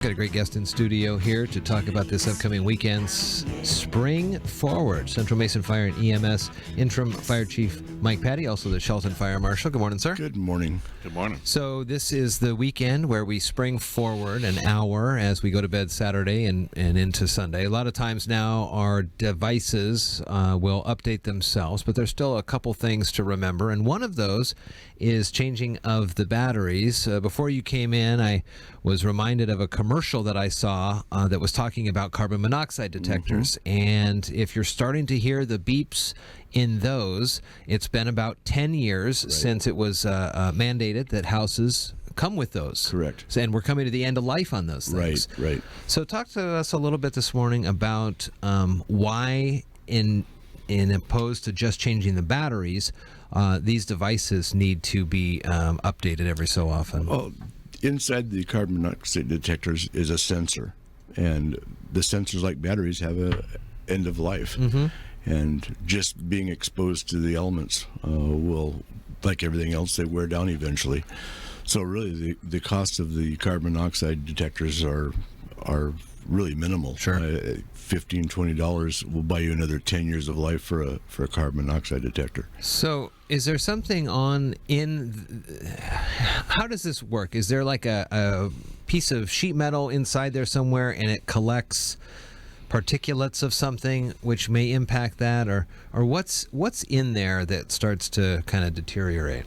Got a great guest in studio here to talk about this upcoming weekend's Spring Forward. Central Mason Fire and EMS Interim Fire Chief Mike Patti, also the Shelton Fire Marshal. Good morning, sir. Good morning. Good morning. So this is the weekend where we spring forward an hour as we go to bed Saturday and into Sunday. A lot of times now our devices will update themselves, but there's still a couple things to remember, and one of those is changing of the batteries. Before you came in, I was reminded of a commercial that I saw that was talking about carbon monoxide detectors. And if you're starting to hear the beeps in those, it's been about 10 years since it was mandated that houses come with those. Correct. And we're coming to the end of life on those things. Right. So talk to us a little bit this morning about why in opposed to just changing the batteries, these devices need to be updated every so often. Well, inside the carbon monoxide detectors is a sensor, and the sensors, like batteries, have a end of life. And just being exposed to the elements will, like everything else, they wear down eventually. So really, the cost of the carbon monoxide detectors are really minimal. Sure. $15, $20 will buy you another 10 years of life for a carbon monoxide detector. So is there something how does this work? Is there like a piece of sheet metal inside there somewhere and it collects particulates of something which may impact that, or what's in there that starts to kind of deteriorate?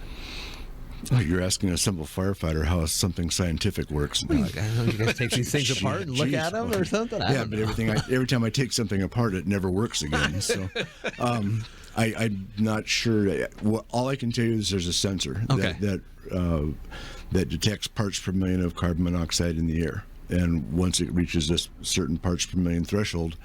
You're asking a simple firefighter how something scientific works. I don't know, you guys take these things apart and look at them or something? Yeah, but every time I take something apart, it never works again. So I'm not sure. All I can tell you is there's a sensor that detects parts per million of carbon monoxide in the air. And once it reaches this certain parts per million threshold,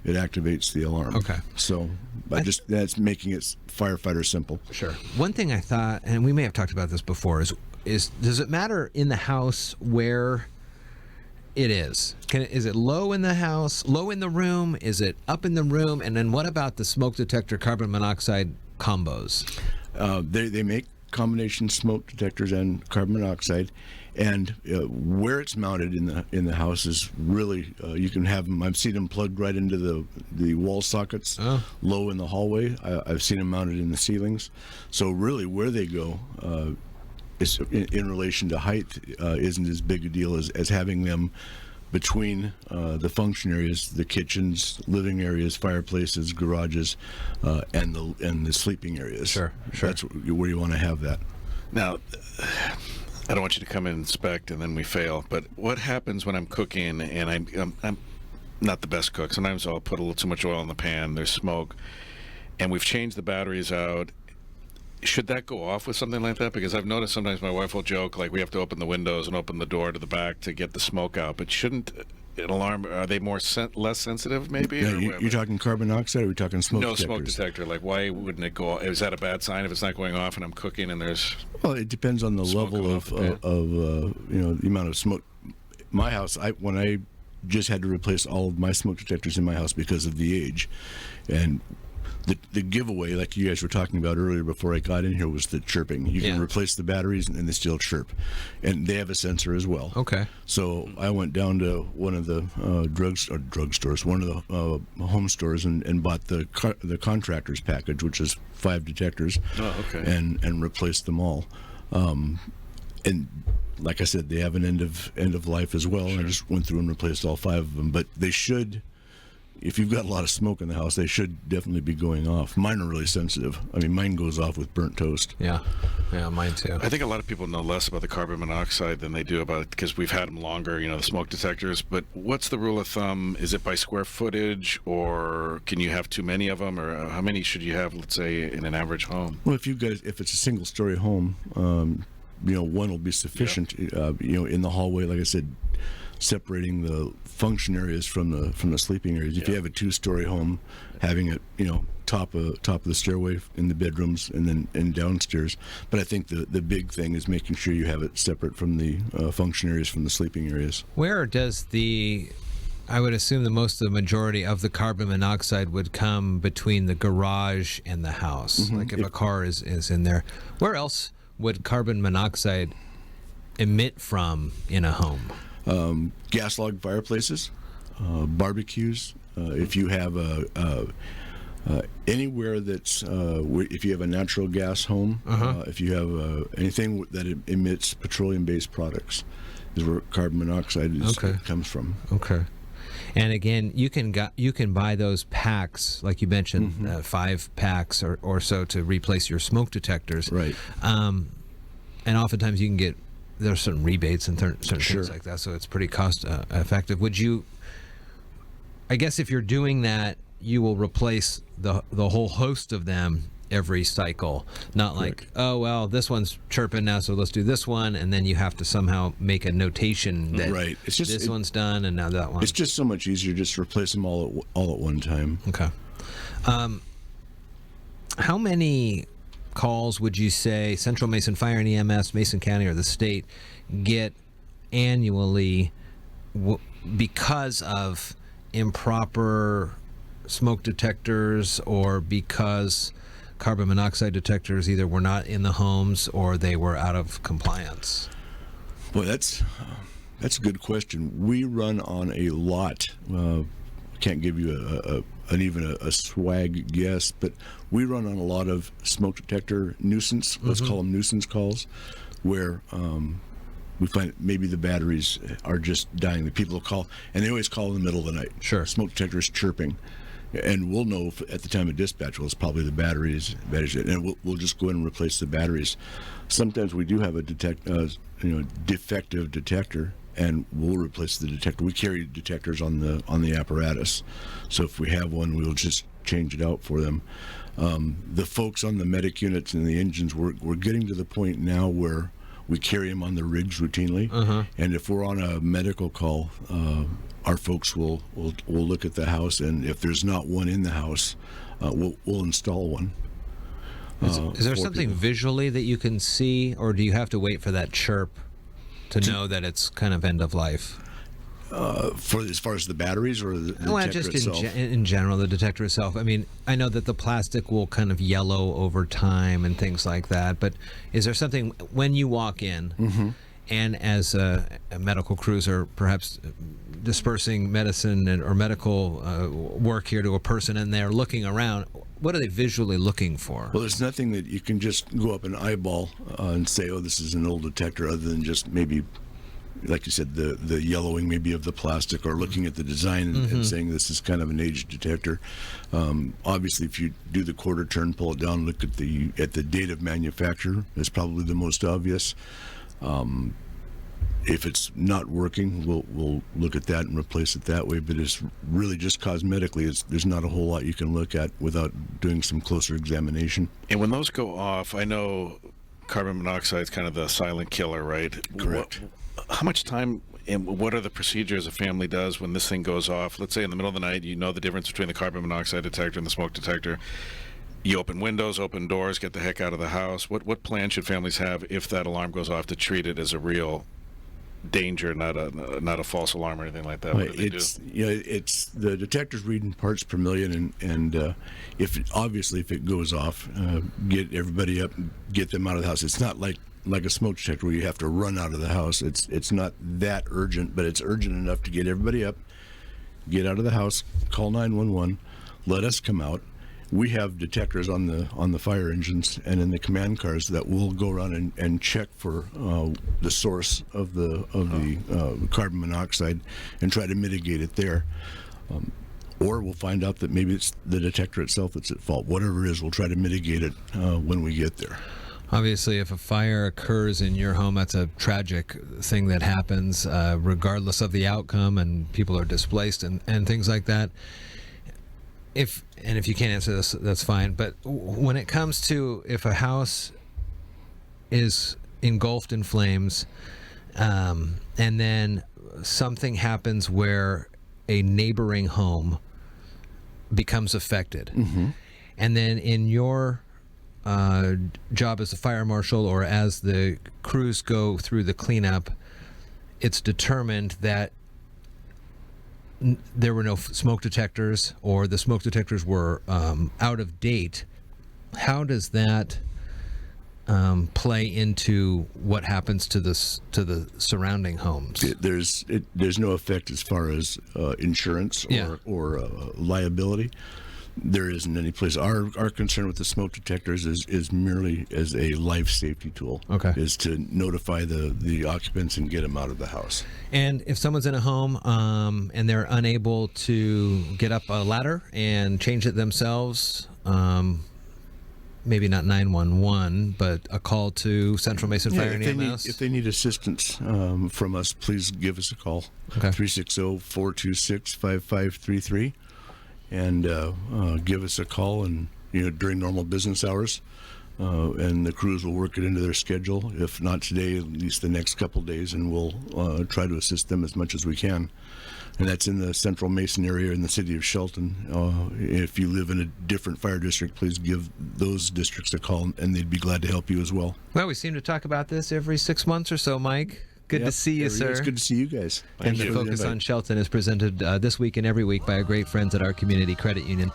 it activates the alarm. Okay. So that's making it firefighter simple. Sure. One thing I thought, and we may have talked about this before, is does it matter in the house where it is? Is it low in the house, low in the room? Is it up in the room? And then what about the smoke detector carbon monoxide combos? They make combination smoke detectors and carbon monoxide, and where it's mounted in the house is really you can have them. I've seen them plugged right into the wall sockets, low in the hallway. I've seen them mounted in the ceilings. So really, where they go is in relation to height isn't as big a deal as having them between the function areas, the kitchens, living areas, fireplaces, garages, and the sleeping areas. Sure. That's where you want to have that. Now, I don't want you to come and inspect and then we fail, but what happens when I'm cooking and I'm not the best cook? Sometimes I'll put a little too much oil in the pan, there's smoke, and we've changed the batteries out. Should that go off with something like that? Because I've noticed sometimes my wife will joke, like, we have to open the windows and open the door to the back to get the smoke out. But shouldn't an alarm, are they less sensitive maybe? Yeah, you're talking carbon moxide, or are we talking smoke detectors? No, smoke detector. Like, why wouldn't it go off? Is that a bad sign if it's not going off and I'm cooking and there's... Well, it depends on the level of the amount of smoke. My house, when I just had to replace all of my smoke detectors in my house because of the age. And the giveaway, like you guys were talking about earlier before I got in here, was the chirping. You can replace the batteries and they still chirp. And they have a sensor as well. Okay. So I went down to one of the drugstores, one of the home stores, and bought the contractor's package, which is 5 detectors. Oh, okay. And replaced them all. And like I said, they have an end of life as well. Sure. And I just went through and replaced all 5 of them. But they should... If you've got a lot of smoke in the house, they should definitely be going off. Mine are really sensitive. I mean, mine goes off with burnt toast. Yeah, mine too. I think a lot of people know less about the carbon monoxide than they do about it because we've had them longer, the smoke detectors. But what's the rule of thumb? Is it by square footage, or can you have too many of them, or how many should you have, let's say, in an average home? Well, if it's a single-story home, one will be sufficient. Yeah. In the hallway, like I said, separating the function areas from the sleeping areas. If you have a 2-story home, having it top of the stairway in the bedrooms and then downstairs. But I think the big thing is making sure you have it separate from the function areas from the sleeping areas. Where does I would assume the majority of the carbon monoxide would come between the garage and the house. Like if a car is in there. Where else would carbon monoxide emit from in a home? Gas log fireplaces, barbecues. If you have anywhere that's if you have a natural gas home, if you have anything that emits petroleum-based products, is where carbon monoxide comes from. Okay. And again, you can buy those packs, like you mentioned, 5 packs or so to replace your smoke detectors. Right. And oftentimes you can get, there's certain rebates and certain Sure. things like that, so it's pretty cost effective. Would you, I guess if you're doing that, you will replace the whole host of them every cycle, not like, oh, well, this one's chirping now, so let's do this one, and then you have to somehow make a notation that Right. It's just, this one's done and now that one. It's just so much easier just to replace them all at one time. Okay. How many calls would you say Central Mason Fire and EMS, Mason County, or the state get annually because of improper smoke detectors, or because carbon monoxide detectors either were not in the homes or they were out of compliance? Boy, that's a good question. We run on a lot. Can't give you even a swag guess, but we run on a lot of smoke detector nuisance. Let's call them nuisance calls, where we find maybe the batteries are just dying. The people will call, and they always call in the middle of the night. Sure. Smoke detector is chirping. And we'll know at the time of dispatch, well, it's probably the batteries, and we'll just go in and replace the batteries. Sometimes we do have a defective detector, and we'll replace the detector. We carry detectors on the apparatus, so if we have one, we'll just change it out for them. The folks on the medic units and the engines, we're getting to the point now where we carry them on the rigs routinely, and if we're on a medical call, our folks will look at the house, and if there's not one in the house, we'll install one. Is there something visually that you can see, or do you have to wait for that chirp to know that it's kind of end of life? For as far as the batteries or the detector just itself? in general, the detector itself. I mean, I know that the plastic will kind of yellow over time and things like that, but is there something when you walk in, and as a medical crews are perhaps dispersing medicine or medical work here to a person, and they're looking around, what are they visually looking for? Well, there's nothing that you can just go up and eyeball and say, oh, this is an old detector, other than just maybe, like you said, the yellowing maybe of the plastic, or looking at the design and saying this is kind of an aged detector. Obviously, if you do the quarter turn, pull it down, look at the date of manufacture, that's probably the most obvious. If it's not working, we'll look at that and replace it that way. But it's really just cosmetically, there's not a whole lot you can look at without doing some closer examination. And when those go off, I know carbon monoxide is kind of the silent killer, right? Correct. How much time and what are the procedures a family does when this thing goes off? Let's say in the middle of the night, you know the difference between the carbon monoxide detector and the smoke detector. You open windows, open doors, get the heck out of the house. What plan should families have if that alarm goes off to treat it as a real danger, not a false alarm or anything like that? What do they do? It's the detector's reading parts per million, and if it goes off, get everybody up, get them out of the house. It's not like a smoke detector where you have to run out of the house. It's not that urgent, but it's urgent enough to get everybody up, get out of the house, call 911, let us come out. We have detectors on the fire engines and in the command cars that will go around and check for the source of the carbon monoxide and try to mitigate it there. Or we'll find out that maybe it's the detector itself that's at fault. Whatever it is, we'll try to mitigate it when we get there. Obviously, if a fire occurs in your home, that's a tragic thing that happens, regardless of the outcome, and people are displaced and things like that. If you can't answer this, that's fine. But when it comes to if a house is engulfed in flames, and then something happens where a neighboring home becomes affected, and then in your job as a fire marshal or as the crews go through the cleanup, it's determined that there were no smoke detectors, or the smoke detectors were out of date. How does that play into what happens to the surrounding homes? There's no effect as far as insurance or liability. There isn't any place. Our concern with the smoke detectors is merely as a life safety tool. Okay. Is to notify the occupants and get them out of the house. And if someone's in a home and they're unable to get up a ladder and change it themselves, maybe not 911, but a call to Central Mason Fire and EMS? If they need assistance from us, please give us a call. Okay. 360-426-5533. And give us a call, and during normal business hours, and the crews will work it into their schedule. If not today, at least the next couple days, and we'll try to assist them as much as we can. And that's in the Central Mason area in the city of Shelton. If you live in a different fire district, please give those districts a call, and they'd be glad to help you as well. Well, we seem to talk about this every 6 months or so, Mike. Good to see you, sir. It's good to see you guys. And the Focus on Shelton is presented this week and every week by our great friends at our community credit union.